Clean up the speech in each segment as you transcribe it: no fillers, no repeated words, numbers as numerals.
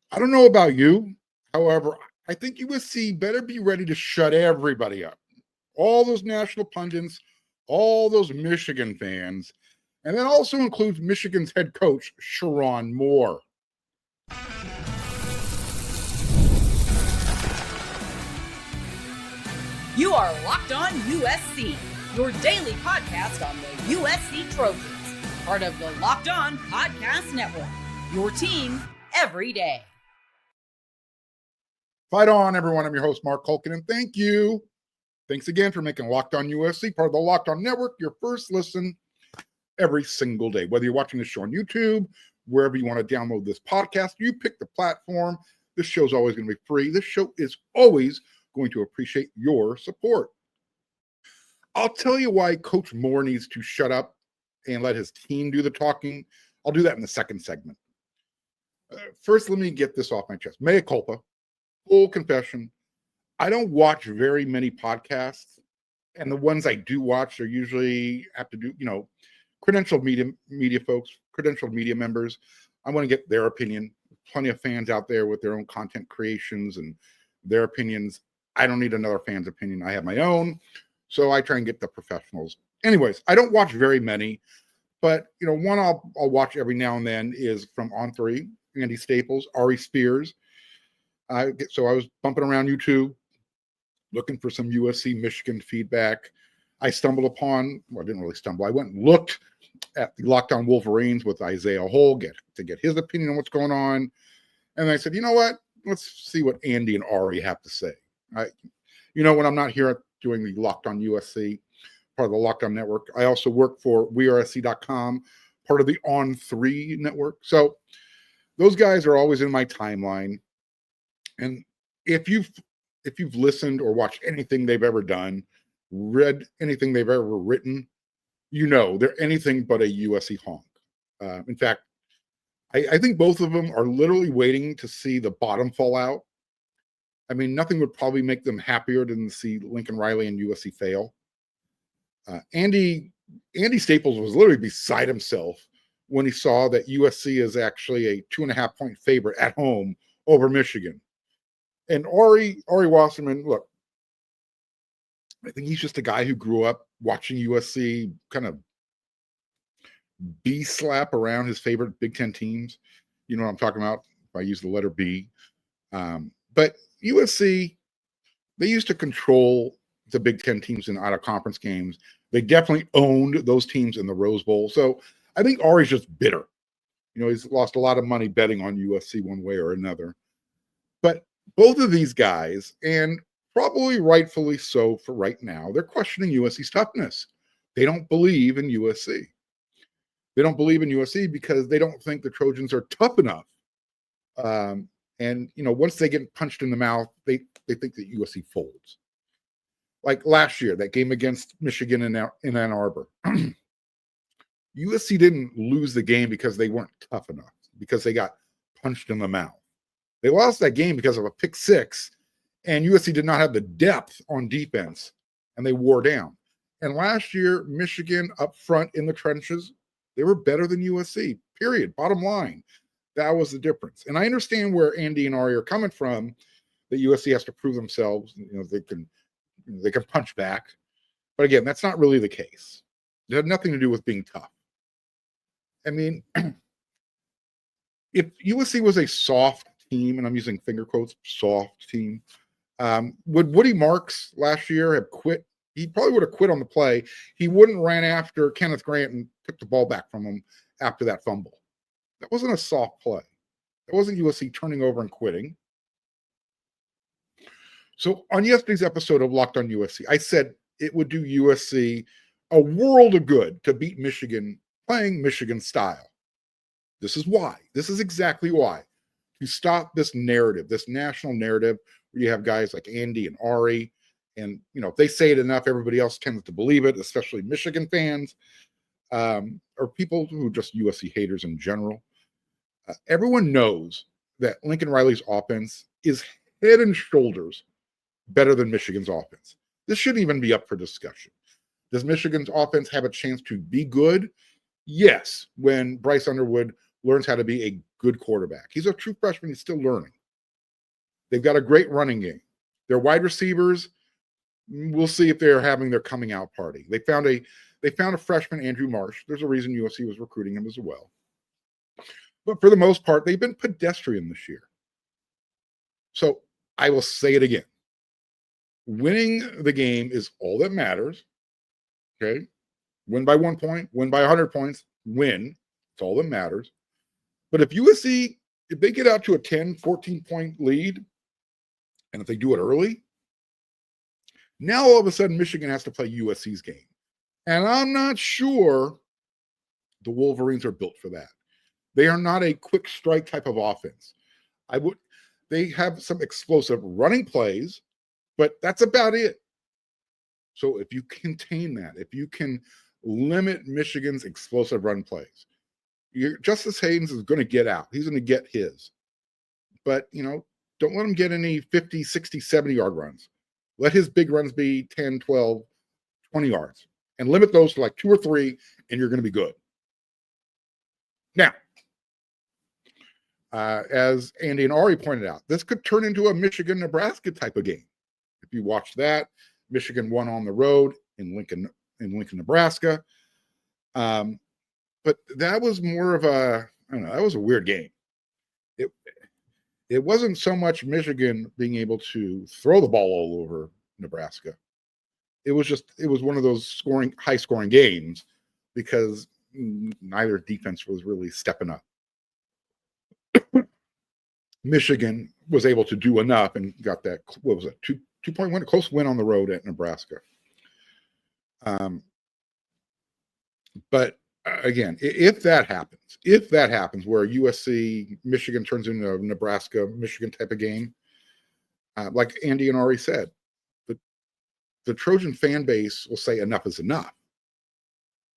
I don't know about you. However, I think USC better be ready to shut everybody up. All those national pundits, all those Michigan fans, and that also includes Michigan's head coach, Sherrone Moore. You are Locked On USC, your daily podcast on the USC Trojans, part of the Locked On Podcast Network, your team every day. Fight on, everyone. I'm your host, Mark Culkin, and thank you. Thanks again for making Locked On USC part of the Locked On Network your first listen every single day. Whether you're watching this show on YouTube, wherever you want to download this podcast, you pick the platform. This show's always going to be free. This show is always going to appreciate your support. I'll tell you why Coach Moore needs to shut up and let his team do the talking. I'll do that in the second segment. First, let me get this off my chest. Mea culpa, full confession. I don't watch very many podcasts, and the ones I do watch are usually have to do, credentialed media folks, credentialed media members. I want to get their opinion. Plenty of fans out there with their own content creations and their opinions. I don't need another fan's opinion. I have my own. So I try and get the professionals. Anyways, I don't watch very many, but one I'll watch every now and then is from On3, Andy Staples, Ari Spears. So I was bumping around YouTube, looking for some USC Michigan feedback. I stumbled upon, well, I didn't really stumble. I went and looked at the Locked On Wolverines with Isaiah Hull to get his opinion on what's going on. And I said, you know what? Let's see what Andy and Ari have to say. When I'm not here doing the Locked On USC, part of the Locked On Network, I also work for wearesc.com, part of the On3 network. So those guys are always in my timeline. And if you've listened or watched anything they've ever done, read anything they've ever written, they're anything but a USC honk. In fact, I think both of them are literally waiting to see the bottom fall out. I mean, nothing would probably make them happier than to see Lincoln Riley and USC fail. Andy Staples was literally beside himself when he saw that USC is actually a 2.5-point favorite at home over Michigan. And Ari Wasserman, look, I think he's just a guy who grew up watching USC kind of B-slap around his favorite Big Ten teams. You know what I'm talking about if I use the letter B. But USC, they used to control the Big Ten teams in out-of-conference games. They definitely owned those teams in the Rose Bowl. So I think Ari's just bitter. He's lost a lot of money betting on USC one way or another. But both of these guys, and probably rightfully so for right now, they're questioning USC's toughness. They don't believe in USC. They don't believe in USC because they don't think the Trojans are tough enough. And once they get punched in the mouth, they think that USC folds. Like last year, that game against Michigan in Ann Arbor. USC didn't lose the game because they weren't tough enough, because they got punched in the mouth. They lost that game because of a pick six, and USC did not have the depth on defense, and they wore down. And last year, Michigan up front in the trenches, they were better than USC, period. Bottom line. That was the difference. And I understand where Andy and Ari are coming from, that USC has to prove themselves. They can punch back. But again, that's not really the case. It had nothing to do with being tough. I mean, if USC was a soft team, and I'm using finger quotes, soft team, would Woody Marks last year have quit? He probably would have quit on the play. He wouldn't ran after Kenneth Grant and took the ball back from him after that fumble. That wasn't a soft play. That wasn't USC turning over and quitting. So on yesterday's episode of Locked On USC, I said it would do USC a world of good to beat Michigan playing Michigan style. This is why. This is exactly why. To stop this narrative, this national narrative, where you have guys like Andy and Ari, and if they say it enough, everybody else tends to believe it, especially Michigan fans, or people who are just USC haters in general. Everyone knows that Lincoln Riley's offense is head and shoulders better than Michigan's offense. This shouldn't even be up for discussion. Does Michigan's offense have a chance to be good? Yes, when Bryce Underwood learns how to be a good quarterback. He's a true freshman. He's still learning. They've got a great running game. Their wide receivers, we'll see if they're having their coming out party. They found a freshman, Andrew Marsh. There's a reason USC was recruiting him as well. But for the most part, they've been pedestrian this year. So I will say it again. Winning the game is all that matters. Okay? Win by 1 point, win by 100 points, win. It's all that matters. But if USC, if they get out to a 10, 14-point lead, and if they do it early, now all of a sudden Michigan has to play USC's game. And I'm not sure the Wolverines are built for that. They are not a quick strike type of offense. They have some explosive running plays, but that's about it. So if you contain that, if you can limit Michigan's explosive run plays, Justice Haynes is going to get out. He's going to get his. But, don't let him get any 50, 60, 70-yard runs. Let his big runs be 10, 12, 20 yards. And limit those to like 2 or 3, and you're going to be good. Now, as Andy and Ari pointed out, this could turn into a Michigan-Nebraska type of game. If you watch that, Michigan won on the road in Lincoln, Nebraska. But that was more of that was a weird game. It wasn't so much Michigan being able to throw the ball all over Nebraska. It was one of those high scoring games because neither defense was really stepping up. Michigan was able to do enough and got that, 2-point win, a close win on the road at Nebraska. But again, if that happens where USC, Michigan turns into a Nebraska, Michigan type of game, like Andy and Ari said, the Trojan fan base will say enough is enough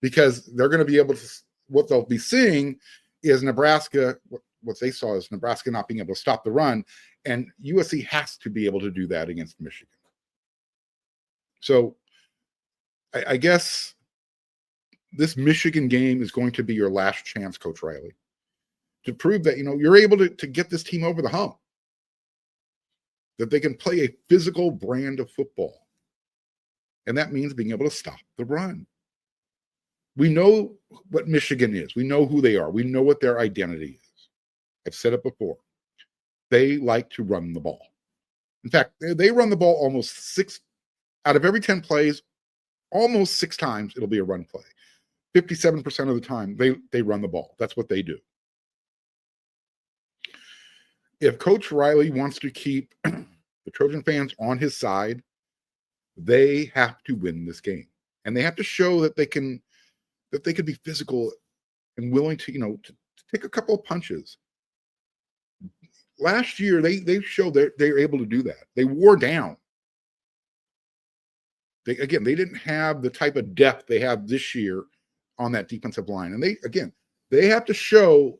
because they're going to be able to, what they'll be seeing is Nebraska, what they saw is Nebraska not being able to stop the run, and USC has to be able to do that against Michigan. So I guess this Michigan game is going to be your last chance, Coach Riley, to prove that, you're able to get this team over the hump, that they can play a physical brand of football. And that means being able to stop the run. We know what Michigan is. We know who they are. We know what their identity is. I've said it before. They like to run the ball. In fact, they run the ball almost 6 out of every 10 plays, almost 6 times it'll be a run play. 57% of the time, they run the ball. That's what they do. If Coach Riley wants to keep the Trojan fans on his side, they have to win this game. And they have to show that they can be physical and willing to, to take a couple of punches. Last year, they showed that they were able to do that. They wore down. They didn't have the type of depth they have this year on that defensive line. And they have to show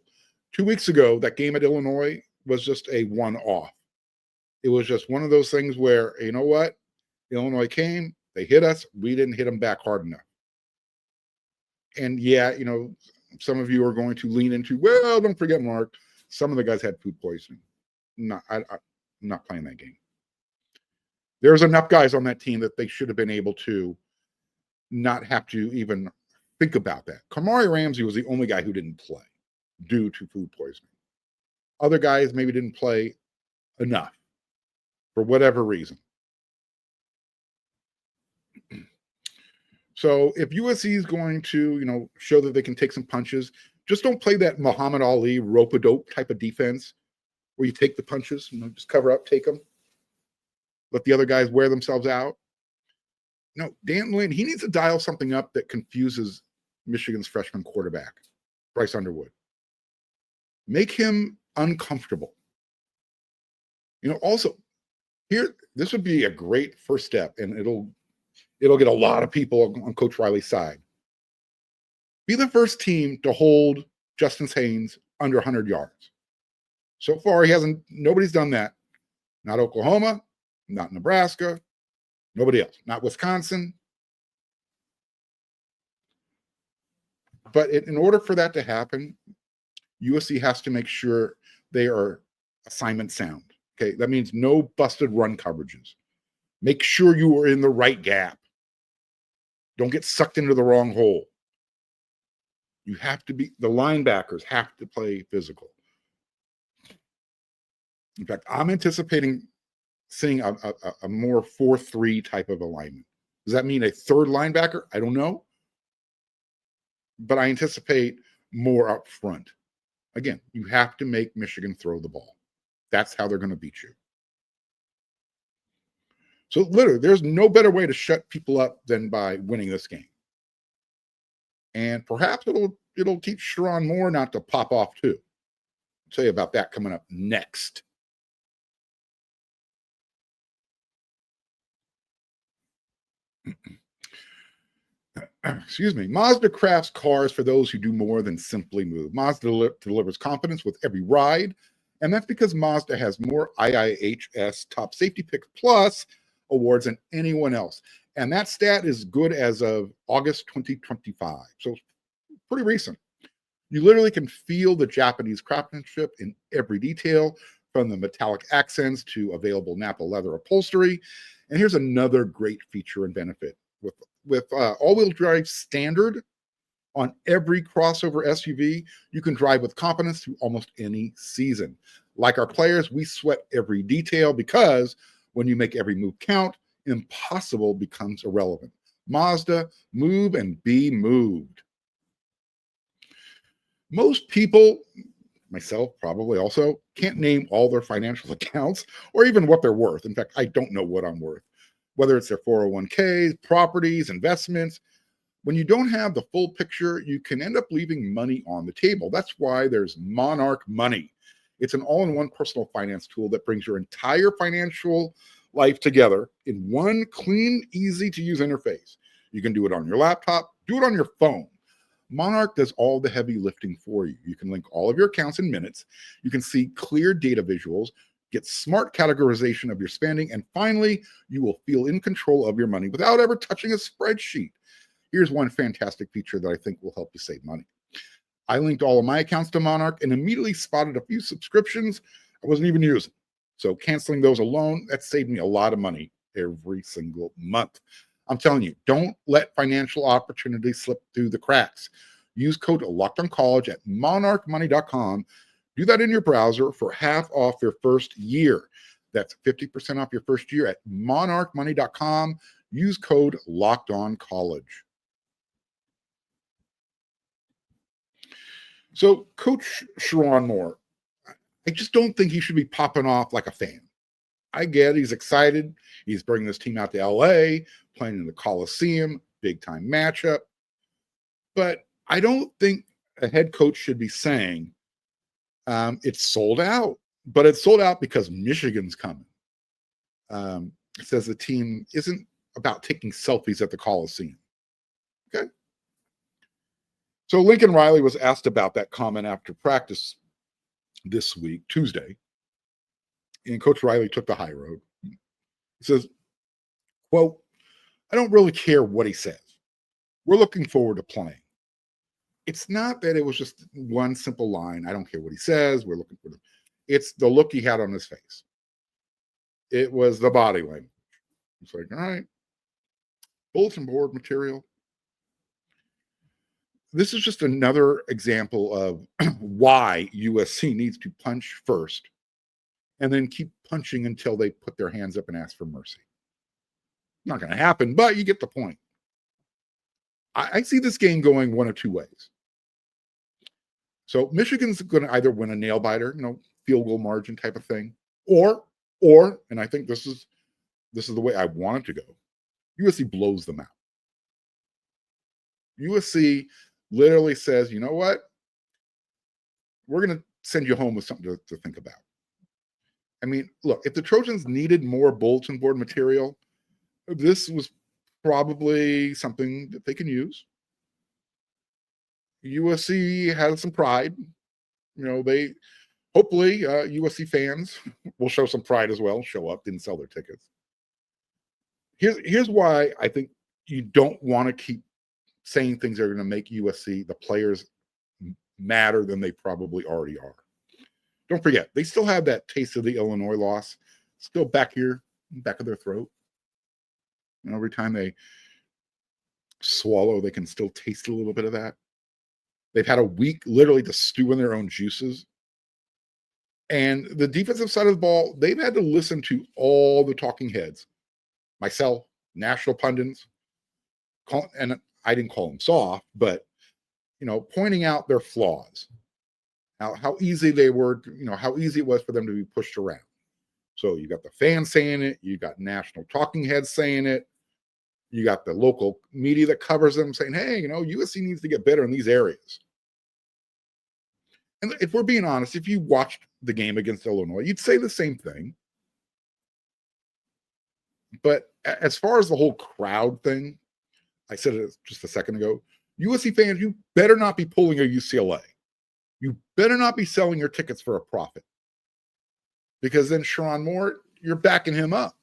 2 weeks ago that game at Illinois was just a one-off. It was just one of those things where, you know what? Illinois came, they hit us, we didn't hit them back hard enough. And yeah, some of you are going to lean into, well, don't forget, Mark, some of the guys had food poisoning. I'm not playing that game. There's enough guys on that team that they should have been able to not have to even think about that. Kamari Ramsey was the only guy who didn't play due to food poisoning. Other guys maybe didn't play enough for whatever reason. So if USC is going to, show that they can take some punches, just don't play that Muhammad Ali rope-a-dope type of defense where you take the punches, just cover up, take them, let the other guys wear themselves out. Dan Lynn, he needs to dial something up that confuses Michigan's freshman quarterback, Bryce Underwood. Make him uncomfortable. Also, this would be a great first step, and it'll get a lot of people on Coach Riley's side. Be the first team to hold Justice Haynes under 100 yards. So far, nobody's done that. Not Oklahoma, not Nebraska, nobody else, not Wisconsin. But in order for that to happen, USC has to make sure they are assignment sound. Okay, that means no busted run coverages. Make sure you are in the right gap. Don't get sucked into the wrong hole. You have to be, the linebackers have to play physical. In fact, I'm anticipating seeing a more 4-3 type of alignment. Does that mean a third linebacker? I don't know. But I anticipate more up front. Again, you have to make Michigan throw the ball. That's how they're going to beat you. So literally, there's no better way to shut people up than by winning this game. And perhaps it'll teach Sherrone Moore not to pop off too. I'll tell you about that coming up next. Excuse me. Mazda crafts cars for those who do more than simply move. Mazda delivers confidence with every ride, and that's because Mazda has more IIHS Top Safety Pick Plus awards than anyone else. And that stat is good as of August 2025. So pretty recent. You literally can feel the Japanese craftsmanship in every detail, from the metallic accents to available Napa leather upholstery. And here's another great feature and benefit. With all-wheel drive standard on every crossover SUV, you can drive with confidence through almost any season. Like our players, we sweat every detail because when you make every move count, impossible becomes irrelevant. Mazda, move and be moved. Most people, myself probably also, can't name all their financial accounts or even what they're worth. In fact, I don't know what I'm worth. Whether it's their 401ks, properties, investments. When you don't have the full picture, you can end up leaving money on the table. That's why there's Monarch Money. It's an all-in-one personal finance tool that brings your entire financial life together in one clean, easy-to-use interface. You can do it on your laptop, do it on your phone. Monarch does all the heavy lifting for you. You can link all of your accounts in minutes. You can see clear data visuals, get smart categorization of your spending, and finally, you will feel in control of your money without ever touching a spreadsheet. Here's one fantastic feature that I think will help you save money. I linked all of my accounts to Monarch and immediately spotted a few subscriptions I wasn't even using. So canceling those alone, that saved me a lot of money every single month. I'm telling you, don't let financial opportunities slip through the cracks. Use code LOCKEDONCollege at monarchmoney.com. Do that in your browser for half off your first year. That's 50% off your first year at monarchmoney.com. Use code LOCKEDONCollege. So Coach Sherrone Moore, I just don't think he should be popping off like a fan. I get he's excited. He's bringing this team out to LA, playing in the Coliseum, big time matchup. But I don't think a head coach should be saying it's sold out. But it's sold out because Michigan's coming. It says the team isn't about taking selfies at the Coliseum. Okay. So Lincoln Riley was asked about that comment after practice this week, Tuesday. And Coach Riley took the high road. He says, quote, I don't really care what he says. We're looking forward to playing. It's not that it was just one simple line. I don't care what he says. We're looking for it's the look he had on his face. It was the body language. It's like, all right, bulletin board material. This is just another example of why USC needs to punch first and then keep punching until they put their hands up and ask for mercy. Not going to happen, but you get the point. I see this game going one of two ways. So Michigan's going to either win a nail biter, field goal margin type of thing, or, and I think this is the way I want it to go, USC blows them out. USC literally says, you know what? We're going to send you home with something to think about. I mean, look, if the Trojans needed more bulletin board material, this was probably something that they can use. USC has some pride. They hopefully USC fans will show some pride as well. Show up, didn't sell their tickets. Here's why I think you don't want to keep saying things that are going to make USC, the players, madder than they probably already are. Don't forget, they still have that taste of the Illinois loss still back here, back of their throat. And every time they swallow, they can still taste a little bit of that. They've had a week literally to stew in their own juices. And the defensive side of the ball, they've had to listen to all the talking heads, myself, national pundits, and I didn't call them soft, but, pointing out their flaws, how easy they were, how easy it was for them to be pushed around. So you got the fans saying it, you got national talking heads saying it, you got the local media that covers them saying, hey, USC needs to get better in these areas. And if we're being honest, if you watched the game against Illinois, you'd say the same thing. But as far as the whole crowd thing, I said it just a second ago, USC fans, you better not be pulling a UCLA. You better not be selling your tickets for a profit. Because then Sherrone Moore, you're backing him up.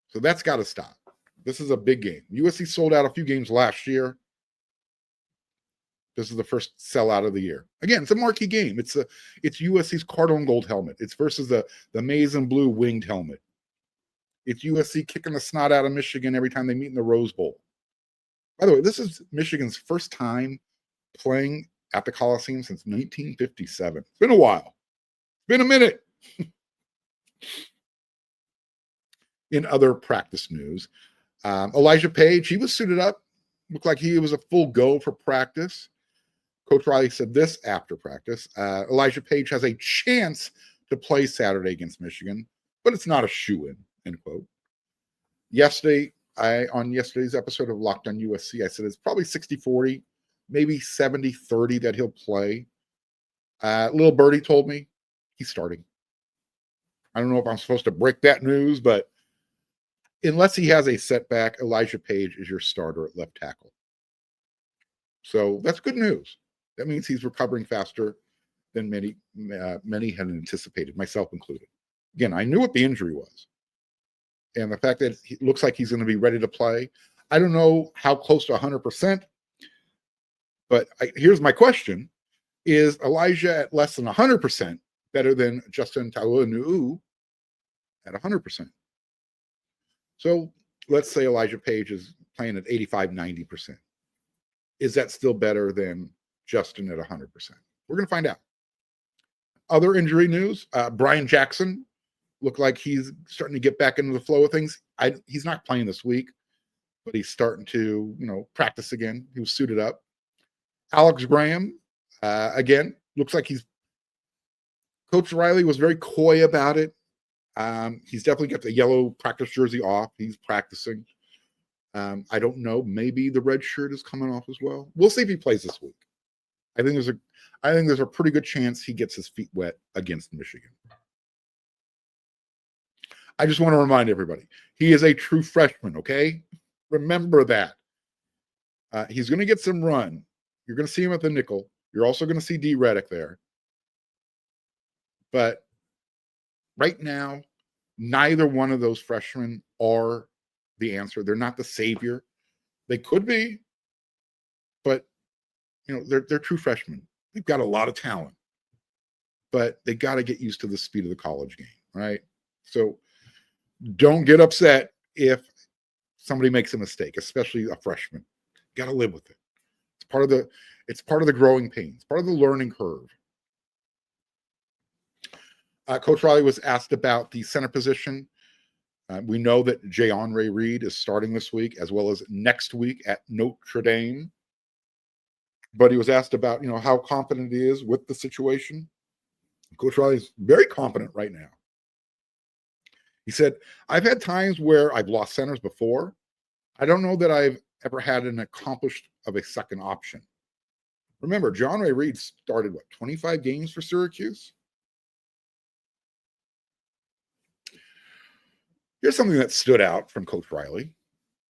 So that's got to stop. This is a big game. USC sold out a few games last year. This is the first sellout of the year. Again, it's a marquee game. It's USC's Cardinal and Gold helmet. It's versus the maize and blue winged helmet. It's USC kicking the snot out of Michigan every time they meet in the Rose Bowl. By the way, this is Michigan's first time playing at the Coliseum since 1957. It's been a while. It's been a minute. In other practice news, Elijah Page, he was suited up. Looked like he was a full go for practice. Coach Riley said this after practice. Elijah Page has a chance to play Saturday against Michigan, but it's not a shoo-in, end quote. On yesterday's episode of Locked on USC, I said it's probably 60-40, maybe 70-30 that he'll play. Little Birdie told me he's starting. I don't know if I'm supposed to break that news, but unless he has a setback, Elijah Page is your starter at left tackle. So that's good news. That means he's recovering faster than many had anticipated, myself included. Again, I knew what the injury was. And the fact that it looks like he's going to be ready to play, I don't know how close to 100%, but here's my question. Is Elijah at less than 100% better than Justin Taulua at 100%? So let's say Elijah Page is playing at 85, 90%. Is that still better than Justin at 100%? We're going to find out. Other injury news, Brian Jackson looked like he's starting to get back into the flow of things. He's not playing this week, but he's starting to, practice again. He was suited up. Alex Graham, again, looks like Coach Riley was very coy about it. He's definitely got the yellow practice jersey off. He's practicing. I don't know. Maybe the red shirt is coming off as well. We'll see if he plays this week. I think there's a pretty good chance he gets his feet wet against Michigan. I just want to remind everybody, he is a true freshman, okay? Remember that. He's going to get some run. You're going to see him at the nickel. You're also going to see D. Reddick there. But right now, neither one of those freshmen are the answer. They're not the savior. They could be, but they're true freshmen. They've got a lot of talent, but they got to get used to the speed of the college game, right? So don't get upset if somebody makes a mistake, especially a freshman. Got to live with it. It's part of the growing pains. It's part of the learning curve. Coach Riley was asked about the center position. We know that Jay-Henri Reed is starting this week as well as next week at Notre Dame. But he was asked about, how confident he is with the situation. Coach Riley is very confident right now. He said, I've had times where I've lost centers before. I don't know that I've ever had an accomplished of a second option. Remember, Jay-Henri Reed started, 25 games for Syracuse? Here's something that stood out from Coach Riley.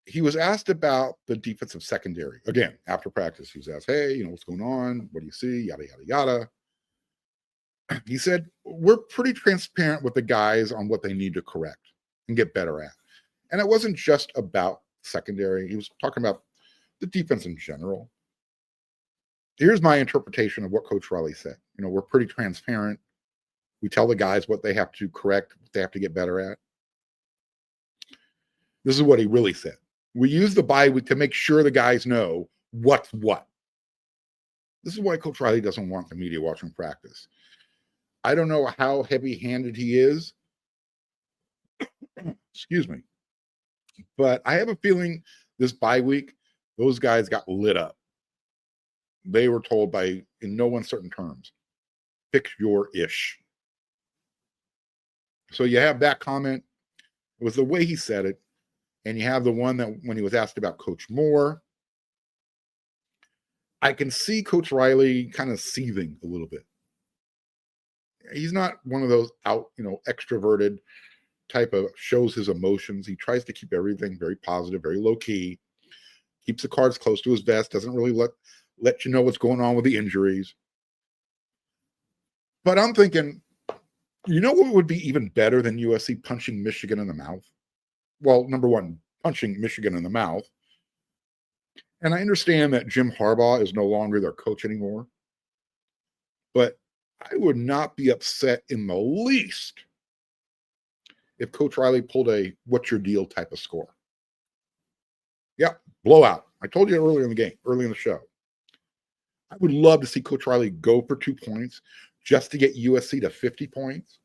He was asked about the defensive secondary. Again, after practice, he was asked, hey, what's going on? What do you see? Yada, yada, yada. He said, we're pretty transparent with the guys on what they need to correct and get better at. And it wasn't just about secondary. He was talking about the defense in general. Here's my interpretation of what Coach Riley said. We're pretty transparent. We tell the guys what they have to correct, what they have to get better at. This is what he really said. We use the bye week to make sure the guys know what's what. This is why Coach Riley doesn't want the media watching practice. I don't know how heavy-handed he is. Excuse me. But I have a feeling this bye week, those guys got lit up. They were told in no uncertain terms, fix your ish. So you have that comment. It was the way he said it. And you have the one that when he was asked about Coach Moore, I can see Coach Riley kind of seething a little bit. He's not one of those extroverted type of shows his emotions. He tries to keep everything very positive, very low key, keeps the cards close to his vest, doesn't really let you know what's going on with the injuries. But I'm thinking, what would be even better than USC punching Michigan in the mouth? Well, number one, punching Michigan in the mouth. And I understand that Jim Harbaugh is no longer their coach anymore. But I would not be upset in the least if Coach Riley pulled a what's your deal type of score. Yeah, blowout. I told you earlier in the game, early in the show. I would love to see Coach Riley go for 2 points just to get USC to 50 points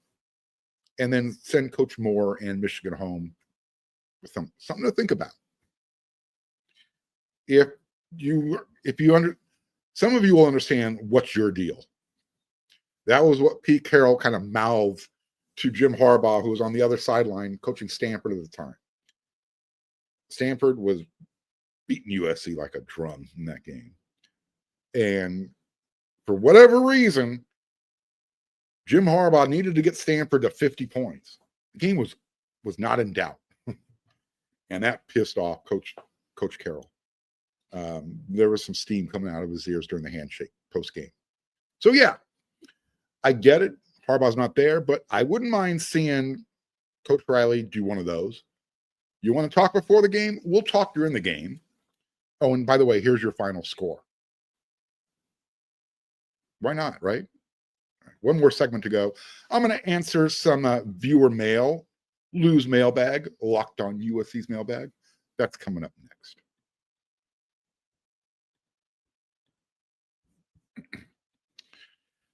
and then send Coach Moore and Michigan home with something to think about. Some of you will understand what's your deal. That was what Pete Carroll kind of mouthed to Jim Harbaugh, who was on the other sideline coaching Stanford at the time. Stanford was beating USC like a drum in that game. And for whatever reason, Jim Harbaugh needed to get Stanford to 50 points. The game was not in doubt. And that pissed off Coach Carroll. There was some steam coming out of his ears during the handshake post-game. So, yeah, I get it. Harbaugh's not there, but I wouldn't mind seeing Coach Riley do one of those. You want to talk before the game? We'll talk during the game. Oh, and by the way, here's your final score. Why not, right? All right, one more segment to go. I'm going to answer some viewer mail, Lou's mailbag, Locked On USC's mailbag. That's coming up next.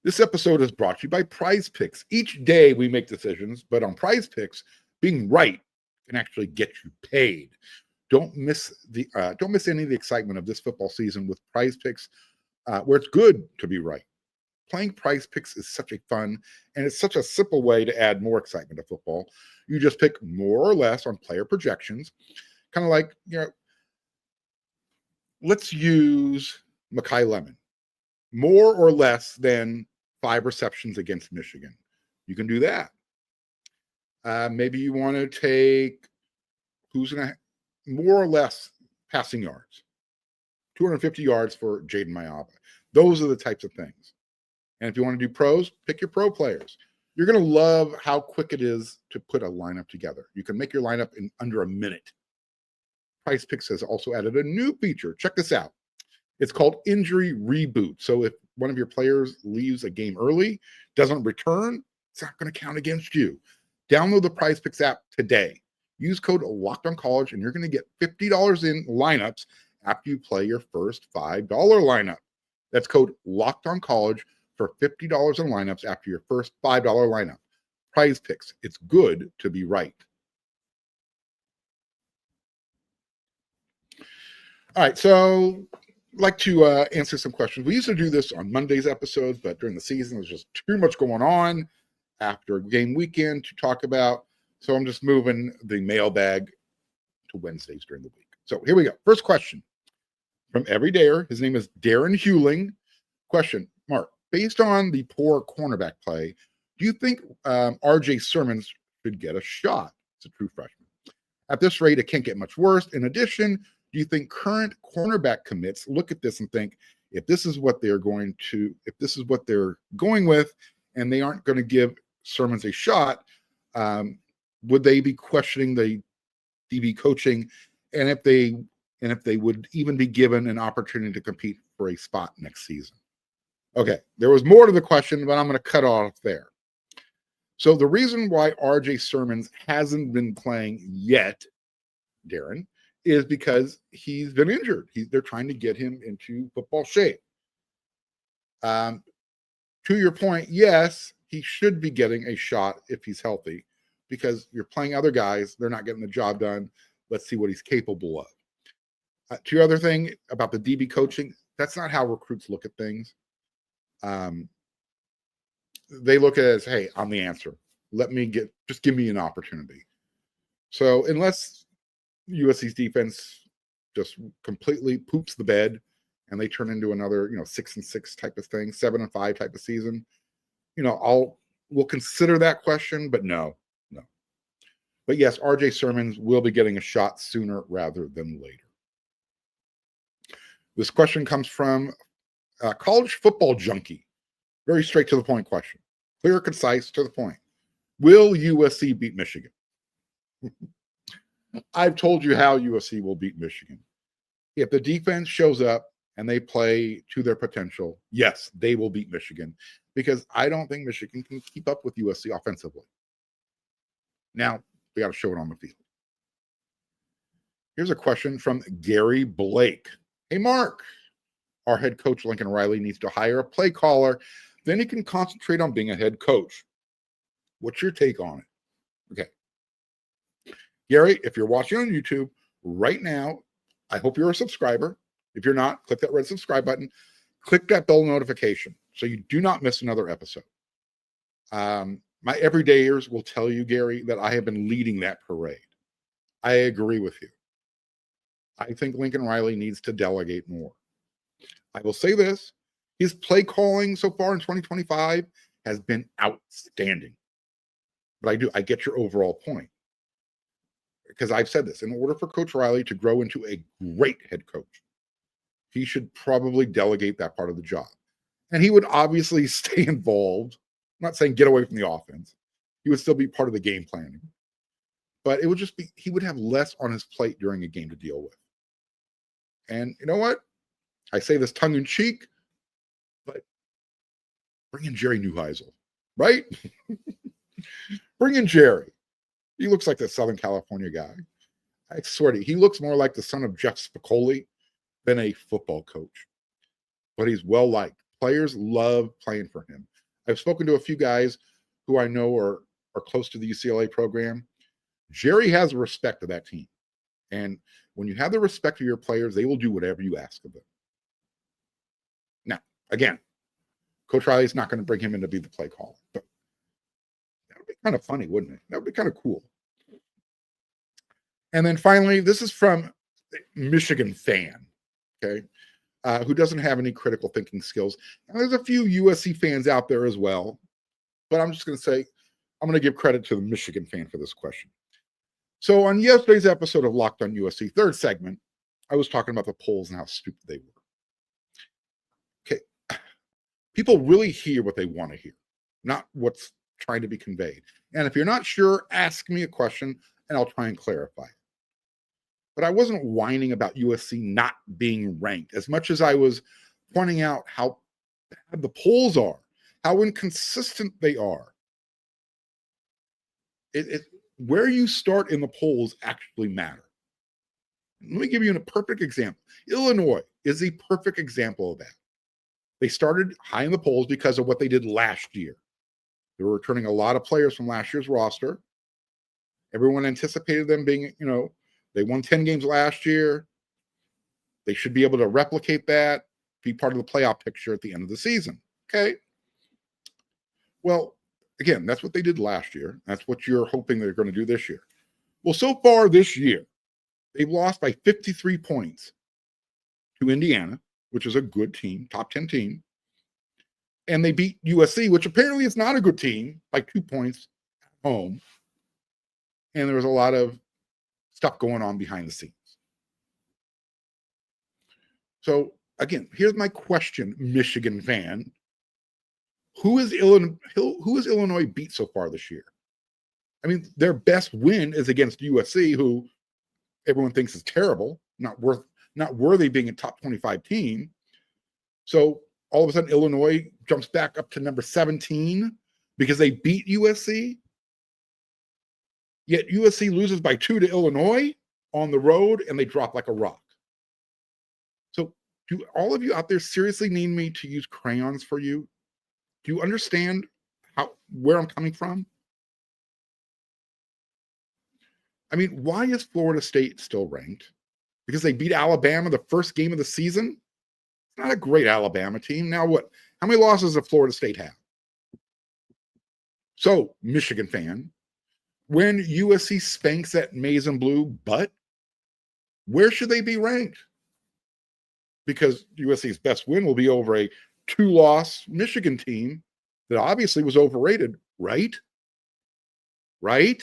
This episode is brought to you by PrizePicks. Each day we make decisions, but on PrizePicks, being right can actually get you paid. Don't miss any of the excitement of this football season with PrizePicks, where it's good to be right. Playing PrizePicks is such a fun and it's such a simple way to add more excitement to football. You just pick more or less on player projections, kind of like, let's use Mekhi Lemon. More or less than 5 receptions against Michigan. You can do that. Maybe you want to take who's going to more or less passing yards. 250 yards for Jaden Mayaba. Those are the types of things. And if you want to do pros, pick your pro players. You're going to love how quick it is to put a lineup together. You can make your lineup in under a minute. PrizePicks has also added a new feature. Check this out. It's called Injury Reboot. So if one of your players leaves a game early, doesn't return, it's not going to count against you. Download the PrizePicks app today. Use code LOCKEDONCollege, and you're going to get $50 in lineups after you play your first $5 lineup. That's code LOCKEDONCollege for $50 in lineups after your first $5 lineup. PrizePicks. It's good to be right. All right, so I'd like to answer some questions. We used to do this on Monday's episodes, but during the season, there's just too much going on after game weekend to talk about. So I'm just moving the mailbag to Wednesdays during the week. So here we go. First question from Everydayer. His name is Darren Hewling. Question, Mark, based on the poor cornerback play, do you think RJ Sermons should get a shot? It's a true freshman. At this rate, it can't get much worse. In addition, do you think current cornerback commits look at this and think, if this is what they're going with, and they aren't going to give Sermons a shot, would they be questioning the DB coaching? And if they would even be given an opportunity to compete for a spot next season. Okay, there was more to the question, but I'm going to cut off there. So the reason why RJ Sermons hasn't been playing yet, Darren, is because he's been injured. They're trying to get him into football shape. To your point, yes, he should be getting a shot if he's healthy, because you're playing other guys. They're not getting the job done. Let's see what he's capable of. To your other thing about the DB coaching, that's not how recruits look at things. They look at it as, hey, I'm the answer. Just give me an opportunity. So unless USC's defense just completely poops the bed and they turn into another, 6-6 type of thing, 7-5 type of season, we'll consider that question, but no. But yes, RJ Sermons will be getting a shot sooner rather than later. This question comes from College Football Junkie. Very straight to the point question. Clear, concise, to the point. Will USC beat Michigan? I've told you how USC will beat Michigan. If the defense shows up and they play to their potential, yes, they will beat Michigan, because I don't think Michigan can keep up with USC offensively. Now, we got to show it on the field. Here's a question from Gary Blake. Hey, Mark, our head coach, Lincoln Riley, needs to hire a play caller. Then he can concentrate on being a head coach. What's your take on it? Okay. Gary, if you're watching on YouTube right now, I hope you're a subscriber. If you're not, click that red subscribe button. Click that bell notification so you do not miss another episode. My everydayers will tell you, Gary, that I have been leading that parade. I agree with you. I think Lincoln Riley needs to delegate more. I will say this. His play calling so far in 2025 has been outstanding. But I get your overall point. Because I've said this, in order for Coach Riley to grow into a great head coach, he should probably delegate that part of the job. And he would obviously stay involved. I'm not saying get away from the offense. He would still be part of the game planning. But it would just be, he would have less on his plate during a game to deal with. And you know what? I say this tongue in cheek, but bring in Jerry Neuheisel, right? Bring in Jerry. He looks like the Southern California guy. I swear to you, he looks more like the son of Jeff Spicoli than a football coach. But he's well-liked. Players love playing for him. I've spoken to a few guys who I know are close to the UCLA program. Jerry has respect of that team. And when you have the respect of your players, they will do whatever you ask of them. Now, again, Coach Riley's not going to bring him in to be the play caller. But that would be kind of funny, wouldn't it? That would be kind of cool. And then finally, this is from Michigan fan, okay, who doesn't have any critical thinking skills. And there's a few USC fans out there as well. But I'm just going to say, I'm going to give credit to the Michigan fan for this question. So on yesterday's episode of Locked on USC, third segment, I was talking about the polls and how stupid they were. Okay. People really hear what they want to hear, not what's trying to be conveyed. And if you're not sure, ask me a question and I'll try and clarify it. But I wasn't whining about USC not being ranked as much as I was pointing out how bad the polls are, how inconsistent they are. Where you start in the polls actually matter. Let me give you a perfect example. Illinois is a perfect example of that. They started high in the polls because of what they did last year. They were returning a lot of players from last year's roster. Everyone anticipated them being, they won 10 games last year. They should be able to replicate that, be part of the playoff picture at the end of the season. Okay. Well, again, that's what they did last year. That's what you're hoping they're going to do this year. Well, so far this year, they've lost by 53 points to Indiana, which is a good team, top 10 team. And they beat USC, which apparently is not a good team, by 2 points at home. And there was a lot of stuff going on behind the scenes. So, again, here's my question, Michigan fan. Who is Illinois beat so far this year? I mean, their best win is against USC, who everyone thinks is terrible, not worthy being a top 25 team. So all of a sudden, Illinois jumps back up to number 17 because they beat USC. Yet USC loses by 2 to Illinois on the road, and they drop like a rock. So do all of you out there seriously need me to use crayons for you? Do you understand where I'm coming from? I mean, why is Florida State still ranked? Because they beat Alabama the first game of the season? It's not a great Alabama team. Now what? How many losses does Florida State have? So, Michigan fan, when USC spanks that maize and blue butt, where should they be ranked? Because USC's best win will be over a 2-loss Michigan team that obviously was overrated, right? Right?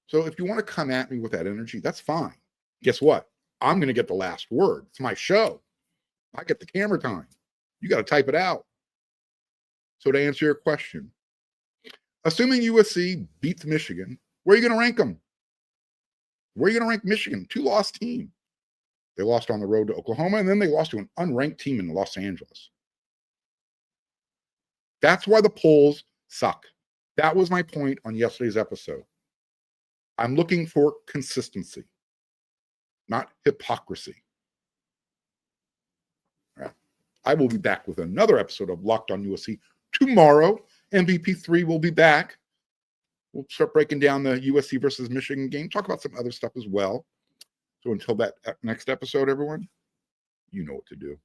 So if you want to come at me with that energy, that's fine. Guess what? I'm going to get the last word. It's my show. I get the camera time. You got to type it out. So to answer your question, assuming USC beats Michigan, where are you going to rank them? Where are you going to rank Michigan? 2-loss team. They lost on the road to Oklahoma, and then they lost to an unranked team in Los Angeles. That's why the polls suck. That was my point on yesterday's episode. I'm looking for consistency, not hypocrisy. All right. I will be back with another episode of Locked on USC tomorrow. MVP3 will be back. We'll start breaking down the USC versus Michigan game, talk about some other stuff as well. So until that next episode, everyone, you know what to do.